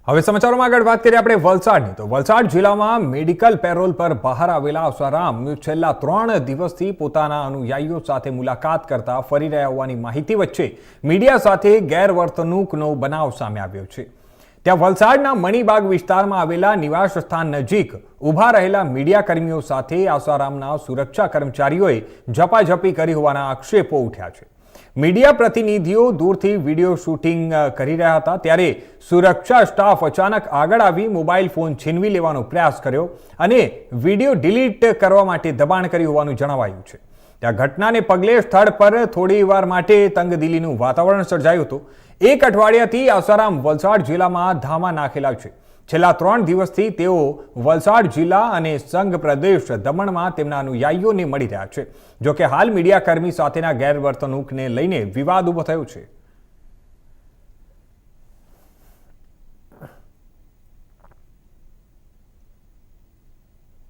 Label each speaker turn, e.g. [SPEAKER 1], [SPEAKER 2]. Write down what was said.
[SPEAKER 1] હવે સમાચારોમાં આગળ વાત કરીએ આપણે વલસાડની તો વલસાડ જિલ્લામાં મેડિકલ પેરોલ પર બહાર આવેલા આસારામ છેલ્લા 3 દિવસથી પોતાના અનુયાયીઓ સાથે મુલાકાત કરતા ફરી રહ્યા હોવાની માહિતી વચ્ચે મીડિયા સાથે ગેરવર્તણૂકનો બનાવ સામે આવ્યો છે। ત્યાં વલસાડના મણિબાગ વિસ્તારમાં આવેલા નિવાસ સ્થાન નજીક ઊભા રહેલા મીડિયા કર્મીઓ સાથે આસારામના સુરક્ષા કર્મચારીઓએ ઝપાઝપી કરી હોવાના આક્ષેપો ઉઠ્યા છે। મીડિયા પ્રતિનિધિઓ દૂરથી વિડીયો શૂટિંગ કરી રહ્યા હતા ત્યારે સુરક્ષા સ્ટાફ અચાનક આગળ આવી મોબાઈલ ફોન છીનવી લેવાનો પ્રયાસ કર્યો અને વિડીયો ડિલીટ કરવા માટે દબાણ કર્યું હોવાનું જણાવાયું છે। ત્યાં ઘટનાને પગલે સ્થળ પર થોડી વાર માટે તંગદિલીનું વાતાવરણ સર્જાયું હતું। 1 અઠવાડિયાથી આસારામ વલસાડ જિલ્લામાં ધામા નાખેલા છે। છેલ્લા 3 દિવસથી તેઓ વલસાડ જિલ્લા અને સંઘ પ્રદેશ દમણમાં તેમના અનુયાયીઓને મળી રહ્યા છે। જો કે હાલ મીડિયાકર્મી સાથેના ગેરવર્તણૂકને લઈને વિવાદ ઉભો થયો છે।